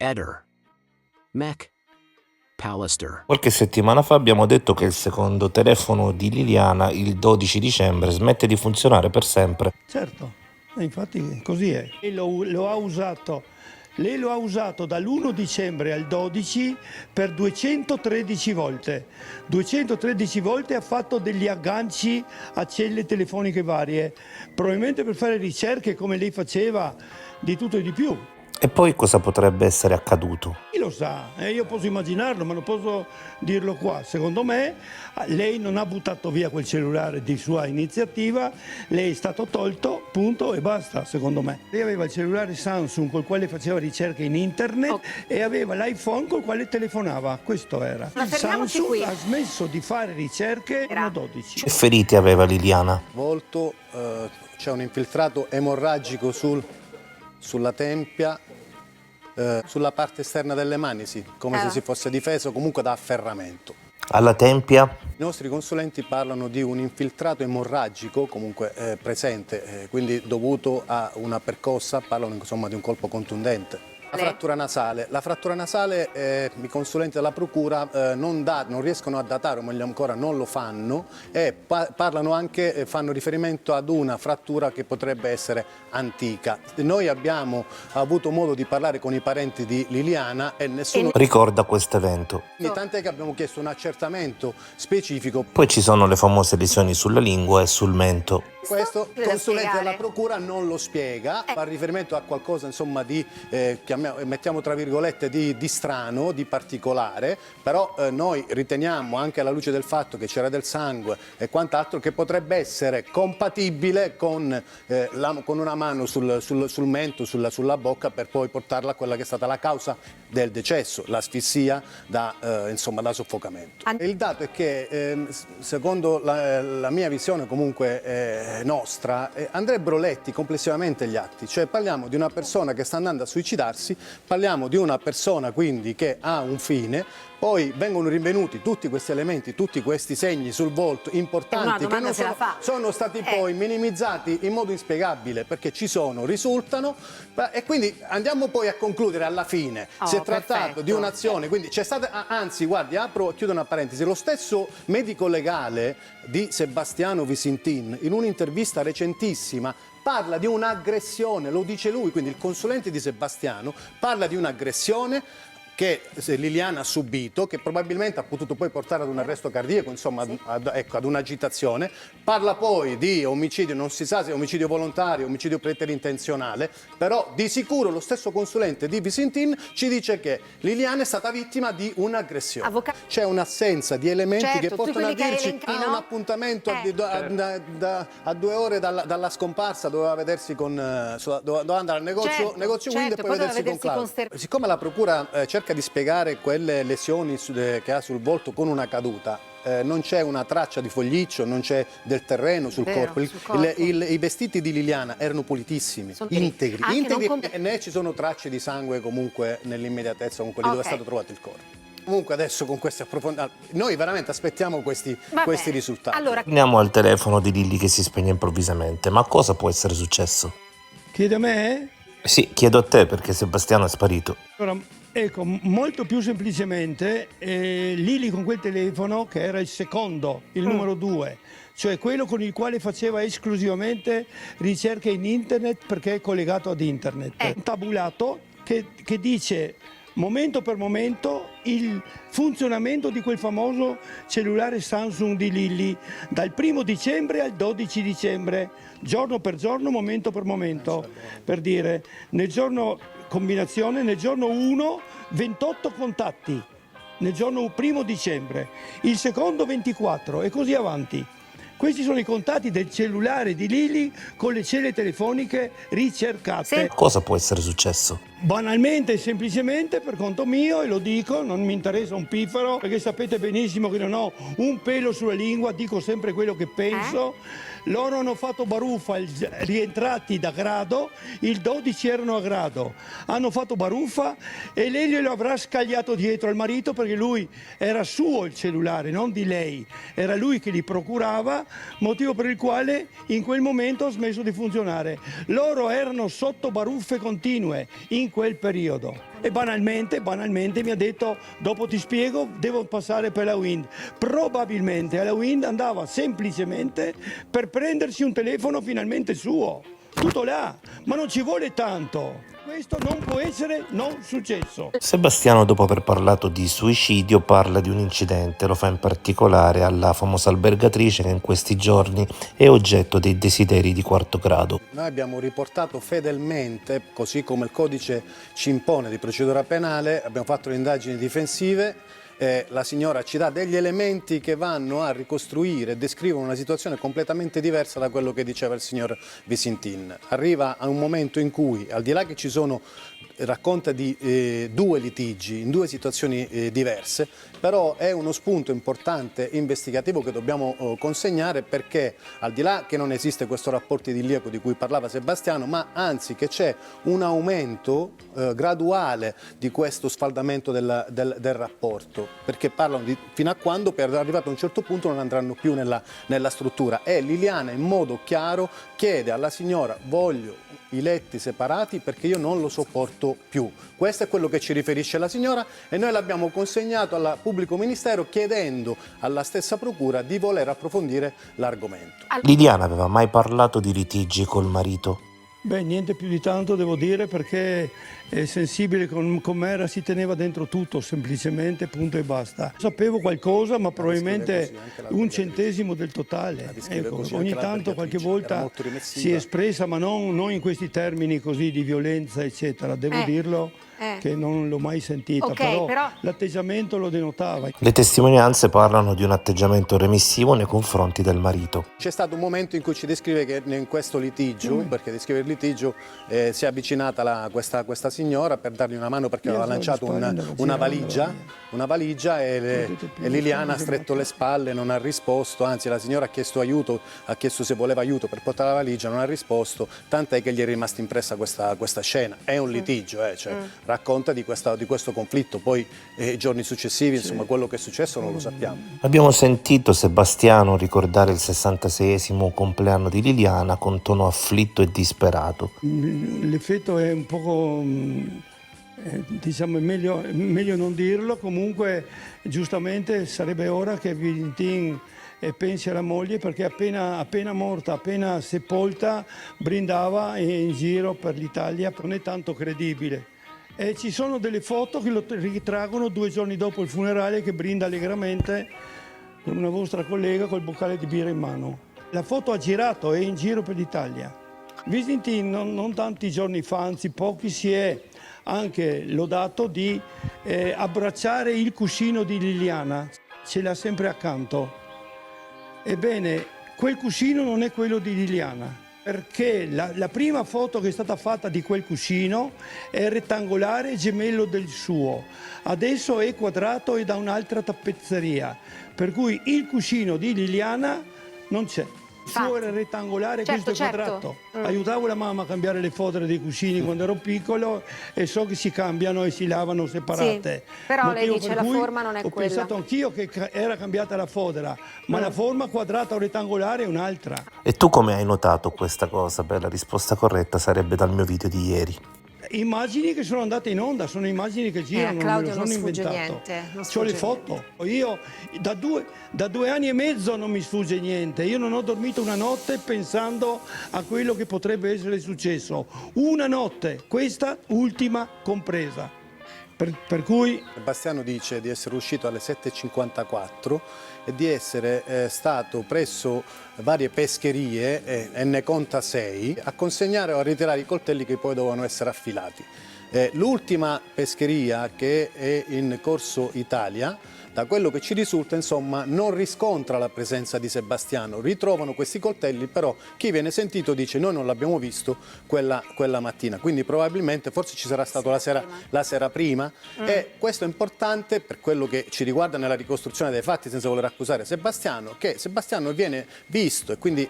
Eder. Mech. Pallister. Qualche settimana fa abbiamo detto che il secondo telefono di Liliana, il 12 dicembre, smette di funzionare per sempre. Certo, infatti così è. E lo ha usato, lei lo ha usato dall'1 dicembre al 12 per 213 volte. 213 volte ha fatto degli agganci a celle telefoniche varie, probabilmente per fare ricerche come lei faceva di tutto e di più. E poi cosa potrebbe essere accaduto? Chi lo sa, io posso immaginarlo, ma non posso dirlo qua. Secondo me lei non ha buttato via quel cellulare di sua iniziativa, lei è stato tolto, punto e basta, secondo me. Lei aveva il cellulare Samsung col quale faceva ricerche in internet e aveva l'iPhone col quale telefonava, questo era. Ma Il fermiamoci Samsung qui. ha smesso di fare ricerche nel 12. Che ferite aveva Liliana? Volto, c'è un infiltrato emorragico sulla tempia, sulla parte esterna delle mani, sì, come se si fosse difeso comunque da afferramento. Alla tempia? I nostri consulenti parlano di un infiltrato emorragico comunque presente, quindi dovuto a una percossa, parlano insomma di un colpo contundente. La frattura nasale, i consulenti della procura non riescono a datare, o meglio ancora non lo fanno, e parlano anche, fanno riferimento ad una frattura che potrebbe essere antica. Noi abbiamo avuto modo di parlare con i parenti di Liliana e nessuno Ricorda questo evento. tant'è che abbiamo chiesto un accertamento specifico. Poi ci sono le famose lesioni sulla lingua e sul mento. Questo il da consulente spiegare. della procura non lo spiega, fa riferimento a qualcosa insomma di, mettiamo tra virgolette, di strano, di particolare, però noi riteniamo, anche alla luce del fatto che c'era del sangue e quant'altro, che potrebbe essere compatibile con una mano sul mento, sulla bocca, per poi portarla a quella che è stata la causa del decesso, l'asfissia da soffocamento. Il dato è che, secondo la mia visione comunque nostra, andrebbero letti complessivamente gli atti, cioè parliamo di una persona che sta andando a suicidarsi, parliamo di una persona quindi che ha un fine, poi vengono rinvenuti tutti questi elementi, tutti questi segni sul volto importanti che non sono stati poi minimizzati in modo inspiegabile, perché risultano, e quindi andiamo poi a concludere alla fine. Si è trattato di un'azione, quindi c'è stata, anzi guardi, chiudo una parentesi, lo stesso medico legale di Sebastiano Visintin in un'intervista recentissima parla di un'aggressione, lo dice lui, quindi il consulente di Sebastiano parla di un'aggressione che Liliana ha subito, che probabilmente ha potuto poi portare ad un arresto cardiaco, insomma, ad un'agitazione. Parla poi di omicidio, non si sa se è omicidio volontario, omicidio preterintenzionale, però di sicuro lo stesso consulente di Visintin ci dice che Liliana è stata vittima di un'aggressione. C'è un'assenza di elementi che portano a dirci un appuntamento a 2 ore dalla scomparsa, doveva vedersi doveva andare al negozio Wind e poi vedersi con Claudio. Siccome la procura cerca di spiegare quelle lesioni che ha sul volto con una caduta, non c'è una traccia di fogliccio, non c'è del terreno sul corpo. I vestiti di Liliana erano pulitissimi, integri, e né ci sono tracce di sangue comunque nell'immediatezza con quelli dove è stato trovato il corpo. Comunque adesso con questi approfondimenti noi veramente aspettiamo questi risultati. Allora, Torniamo al telefono di Lilli che si spegne improvvisamente. Ma cosa può essere successo? Chiede a me? Sì, chiedo a te perché Sebastiano è sparito. Allora, ecco, molto più semplicemente, Lili con quel telefono, che era il secondo, il numero 2, cioè quello con il quale faceva esclusivamente ricerche in internet perché è collegato ad internet, un tabulato che dice momento per momento il funzionamento di quel famoso cellulare Samsung di Lilli dal 1 dicembre al 12 dicembre, giorno per giorno, momento per momento, per dire nel giorno combinazione, nel giorno 1 28 contatti, nel giorno 1 dicembre, il secondo 24 e così avanti. Questi sono i contatti del cellulare di Lilli con le celle telefoniche ricercate. Cosa può essere successo? Banalmente e semplicemente, per conto mio, e lo dico, non mi interessa un piffero, perché sapete benissimo che non ho un pelo sulla lingua, dico sempre quello che penso. Loro hanno fatto baruffa, rientrati da grado, il 12 erano a grado, hanno fatto baruffa e lei glielo avrà scagliato dietro al marito perché lui era suo il cellulare, non di lei, era lui che li procurava, motivo per il quale in quel momento ha smesso di funzionare. Loro erano sotto baruffe continue in quel periodo. E banalmente mi ha detto, dopo ti spiego, devo passare per la Wind. Probabilmente alla Wind andava semplicemente per prendersi un telefono finalmente suo. Tutto là, ma non ci vuole tanto. Questo non può essere non successo. Sebastiano, dopo aver parlato di suicidio, parla di un incidente, lo fa in particolare alla famosa albergatrice che in questi giorni è oggetto dei desideri di quarto grado. Noi abbiamo riportato fedelmente, così come il codice ci impone di procedura penale, abbiamo fatto le indagini difensive. La signora ci dà degli elementi che vanno a ricostruire e descrivono una situazione completamente diversa da quello che diceva il signor Visintin. Arriva a un momento in cui, al di là che ci sono, racconta di due litigi in due situazioni diverse, però è uno spunto importante investigativo che dobbiamo consegnare, perché al di là che non esiste questo rapporto idilliaco di cui parlava Sebastiano, ma anzi che c'è un aumento graduale di questo sfaldamento del rapporto, perché parlano di fino a quando, per arrivato a un certo punto, non andranno più nella struttura. E Liliana in modo chiaro chiede alla signora: voglio i letti separati perché io non lo sopporto più. Questo è quello che ci riferisce la signora, e noi l'abbiamo consegnato al pubblico ministero chiedendo alla stessa procura di voler approfondire l'argomento. Liliana aveva mai parlato di litigi col marito? Beh, niente più di tanto devo dire, perché è sensibile con me, si teneva dentro tutto, semplicemente, punto e basta. Sapevo qualcosa, ma probabilmente un centesimo del totale. Ecco, ogni tanto, qualche volta si è espressa, ma non in questi termini così di violenza, eccetera. Devo dirlo che non l'ho mai sentita, però l'atteggiamento lo denotava. Le testimonianze parlano di un atteggiamento remissivo nei confronti del marito. C'è stato un momento in cui ci descrive che in questo litigio, perché descrive il litigio, si è avvicinata questa signora per dargli una mano, perché aveva lanciato una valigia e Liliana ha stretto le spalle, non ha risposto, anzi la signora ha chiesto aiuto, ha chiesto se voleva aiuto per portare la valigia, non ha risposto, tant'è che gli è rimasta impressa questa scena. È un litigio, cioè, racconta di questo conflitto, poi i giorni successivi, insomma, quello che è successo non lo sappiamo. Abbiamo sentito Sebastiano ricordare il 66esimo compleanno di Liliana con tono afflitto e disperato. L'effetto è un poco, diciamo, è meglio non dirlo. Comunque giustamente sarebbe ora che Visintin pensi alla moglie, perché appena morta, appena sepolta, brindava in giro per l'Italia. Non è tanto credibile. Ci sono delle foto che lo ritraggono 2 giorni dopo il funerale, che brinda allegramente con una vostra collega col boccale di birra in mano. La foto ha girato, è in giro per l'Italia. Visintin non tanti giorni fa, anzi pochi, si è anche lodato di abbracciare il cuscino di Liliana, ce l'ha sempre accanto. Ebbene, quel cuscino non è quello di Liliana, perché la prima foto che è stata fatta di quel cuscino è rettangolare, gemello del suo. Adesso è quadrato e da un'altra tappezzeria, per cui il cuscino di Liliana non c'è. Il suo era rettangolare, questo è quadrato. Aiutavo la mamma a cambiare le fodere dei cuscini quando ero piccolo, e so che si cambiano e si lavano separate. Sì, però motivo lei dice la forma non è ho quella. Ho pensato anch'io che era cambiata la fodera, ma la forma quadrata o rettangolare è un'altra. E tu come hai notato questa cosa? Beh, la risposta corretta sarebbe dal mio video di ieri. Immagini che sono andate in onda, sono immagini che girano, non me lo sono inventato. C'ho le foto. Io da 2 anni e mezzo non mi sfugge niente. Io non ho dormito una notte pensando a quello che potrebbe essere successo. Una notte, questa ultima compresa. Per cui Sebastiano dice di essere uscito alle 7:54 e di essere stato presso varie pescherie, e ne conta 6, a consegnare o a ritirare i coltelli che poi dovevano essere affilati. L'ultima pescheria, che è in Corso Italia, da quello che ci risulta, insomma, non riscontra la presenza di Sebastiano. Ritrovano questi coltelli, però chi viene sentito dice: noi non l'abbiamo visto quella mattina, quindi probabilmente forse ci sarà stato la sera prima. E questo è importante per quello che ci riguarda nella ricostruzione dei fatti, senza voler accusare Sebastiano, che Sebastiano viene visto e quindi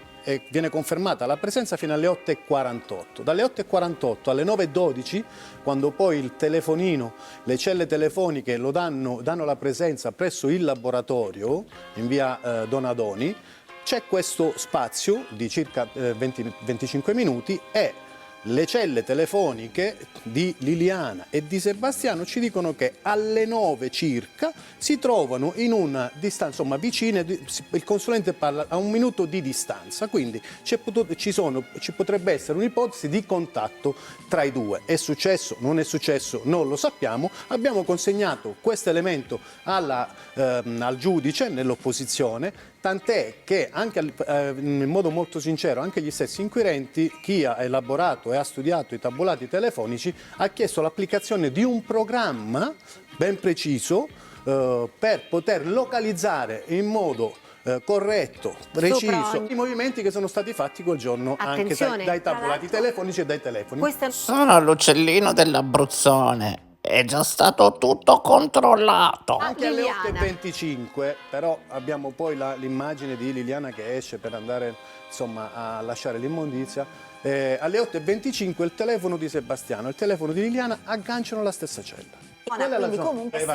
viene confermata la presenza fino alle 8:48. Dalle 8:48 alle 9:12, quando poi il telefonino, le celle telefoniche lo danno la presenza presso il laboratorio in via Donadoni, c'è questo spazio di circa 20-25 minuti e le celle telefoniche di Liliana e di Sebastiano ci dicono che alle 9 circa si trovano in una distanza, insomma, vicine, il consulente parla a 1 minuto di distanza, quindi ci potrebbe essere un'ipotesi di contatto tra i due. È successo, non è successo, non lo sappiamo. Abbiamo consegnato questo elemento al giudice nell'opposizione, tant'è che anche in modo molto sincero anche gli stessi inquirenti, chi ha elaborato e ha studiato i tabulati telefonici, ha chiesto l'applicazione di un programma ben preciso per poter localizzare in modo corretto, preciso, i movimenti che sono stati fatti quel giorno anche dai tabulati telefonici e dai telefoni. Sono l'uccellino dell'Abruzzone. È già stato tutto controllato. Anche alle 8:25, però abbiamo poi l'immagine di Liliana che esce per andare, insomma, a lasciare l'immondizia. Alle 8:25 il telefono di Sebastiano e il telefono di Liliana agganciano la stessa cella. Quindi comunque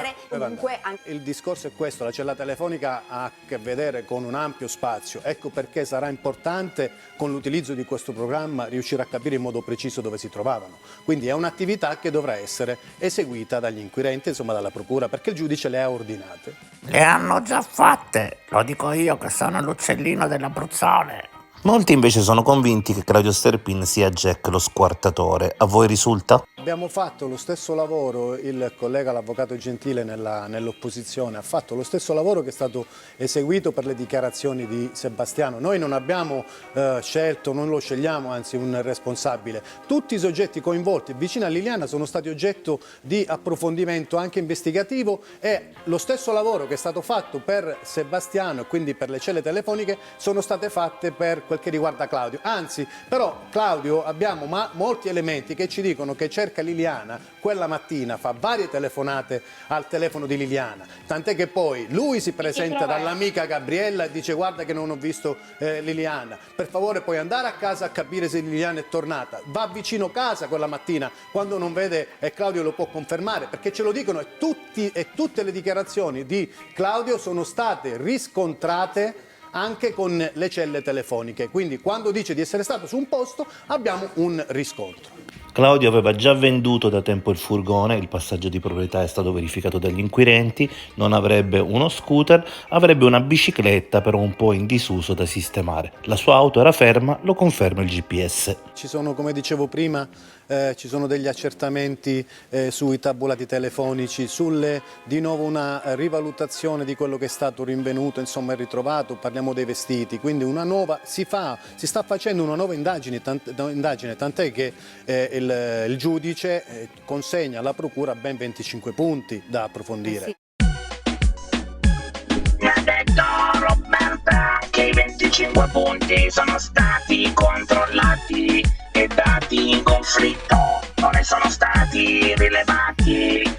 Il discorso è questo: la cella telefonica ha a che vedere con un ampio spazio, ecco perché sarà importante con l'utilizzo di questo programma riuscire a capire in modo preciso dove si trovavano. Quindi è un'attività che dovrà essere eseguita dagli inquirenti, insomma dalla procura, perché il giudice le ha ordinate. Le hanno già fatte, lo dico io che sono l'uccellino dell'Abruzzone. Molti invece sono convinti che Claudio Sterpin sia Jack lo squartatore. A voi risulta? Abbiamo fatto lo stesso lavoro, il collega l'avvocato Gentile nell'opposizione ha fatto lo stesso lavoro che è stato eseguito per le dichiarazioni di Sebastiano. Noi non abbiamo scelto, non lo scegliamo, anzi un responsabile. Tutti i soggetti coinvolti vicino a Liliana sono stati oggetto di approfondimento anche investigativo, e lo stesso lavoro che è stato fatto per Sebastiano e quindi per le celle telefoniche sono state fatte per quel che riguarda Claudio. Anzi, però Claudio abbiamo molti elementi che ci dicono che cerca Liliana quella mattina, fa varie telefonate al telefono di Liliana, tant'è che poi lui si presenta dall'amica Gabriella e dice: guarda che non ho visto Liliana, per favore puoi andare a casa a capire se Liliana è tornata. Va vicino casa quella mattina quando non vede, e Claudio lo può confermare perché ce lo dicono, e tutte le dichiarazioni di Claudio sono state riscontrate anche con le celle telefoniche, quindi quando dice di essere stato su un posto abbiamo un riscontro. Claudio aveva già venduto da tempo il furgone, il passaggio di proprietà è stato verificato dagli inquirenti, non avrebbe uno scooter, avrebbe una bicicletta però un po' in disuso da sistemare. La sua auto era ferma, lo conferma il GPS. Ci sono, come dicevo prima, ci sono degli accertamenti sui tabulati telefonici, di nuovo una rivalutazione di quello che è stato rinvenuto, insomma è ritrovato, parliamo dei vestiti, quindi si sta facendo una nuova indagine, tant'è che il giudice consegna alla procura ben 25 punti da approfondire. Mi ha detto Roberta che i 25 punti sono stati controllati e dati in conflitto, non ne sono stati rilevati.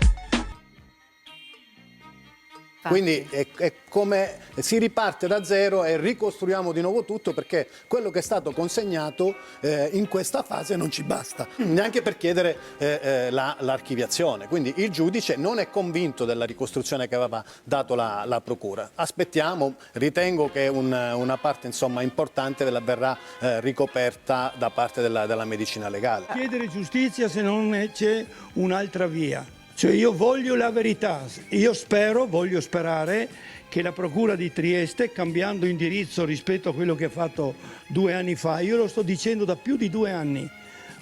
Quindi è come si riparte da zero e ricostruiamo di nuovo tutto, perché quello che è stato consegnato in questa fase non ci basta, neanche per chiedere l'archiviazione. Quindi il giudice non è convinto della ricostruzione che aveva dato la procura. Aspettiamo, ritengo che una parte, insomma, importante verrà ricoperta da parte della medicina legale. Chiedere giustizia se non c'è un'altra via. Cioè io voglio la verità, voglio sperare che la Procura di Trieste, cambiando indirizzo rispetto a quello che ha fatto 2 anni fa, io lo sto dicendo da più di 2 anni,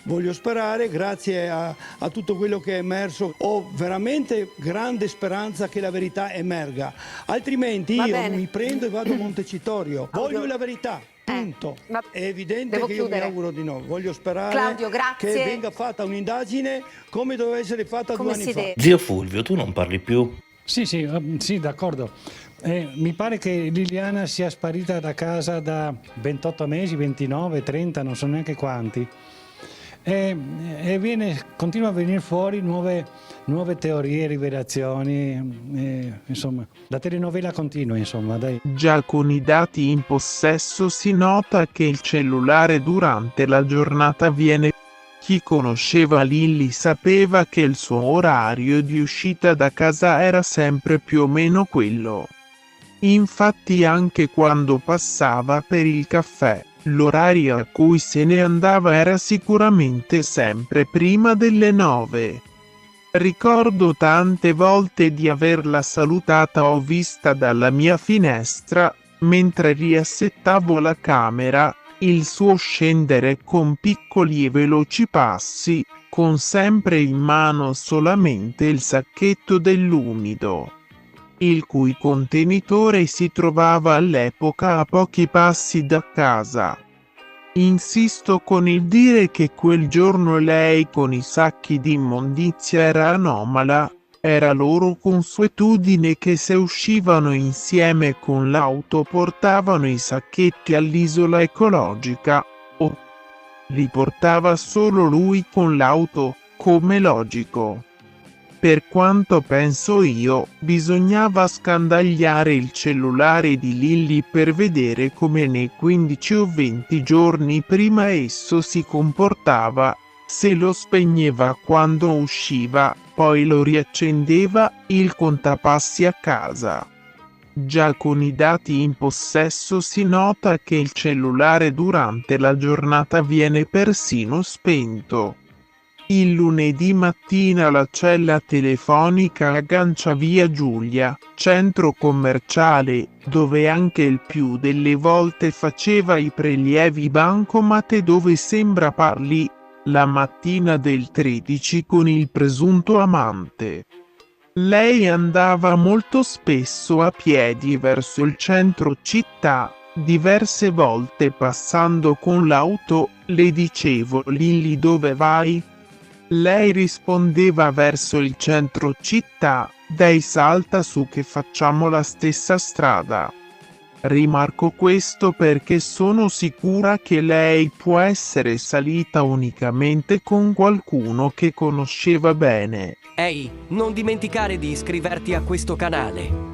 voglio sperare, grazie a tutto quello che è emerso, ho veramente grande speranza che la verità emerga, altrimenti mi prendo e vado a Montecitorio, voglio la verità. Punto. È evidente che io mi auguro di no. Voglio sperare, Claudio, che venga fatta un'indagine come doveva essere fatta 2 anni fa. Zio Fulvio, tu non parli più? Sì, d'accordo. Mi pare che Liliana sia sparita da casa da 28 mesi, 29, 30, non so neanche quanti. E continua a venire fuori nuove teorie, rivelazioni, insomma, la telenovela continua, insomma, dai. Già con i dati in possesso si nota che il cellulare durante la giornata viene. Chi conosceva Lilly sapeva che il suo orario di uscita da casa era sempre più o meno quello. Infatti anche quando passava per il caffè, L'orario a cui se ne andava era sicuramente sempre prima delle 9. Ricordo tante volte di averla salutata o vista dalla mia finestra, mentre riassettavo la camera, il suo scendere con piccoli e veloci passi, con sempre in mano solamente il sacchetto dell'umido, il cui contenitore si trovava all'epoca a pochi passi da casa. Insisto con il dire che quel giorno lei con i sacchi di immondizia era anomala, era loro consuetudine che se uscivano insieme con l'auto portavano i sacchetti all'isola ecologica, o li portava solo lui con l'auto, come logico. Per quanto penso io, bisognava scandagliare il cellulare di Lilly per vedere come nei 15 o 20 giorni prima esso si comportava, se lo spegneva quando usciva, poi lo riaccendeva, il contapassi a casa. Già con i dati in possesso si nota che il cellulare durante la giornata viene persino spento. Il lunedì mattina la cella telefonica aggancia via Giulia, centro commerciale, dove anche il più delle volte faceva i prelievi bancomat e dove sembra parli, la mattina del 13 con il presunto amante. Lei andava molto spesso a piedi verso il centro città, diverse volte passando con l'auto, le dicevo Lilly dove vai? Lei rispondeva verso il centro città, dai salta su che facciamo la stessa strada. Rimarco questo perché sono sicura che lei può essere salita unicamente con qualcuno che conosceva bene. Ehi, non dimenticare di iscriverti a questo canale.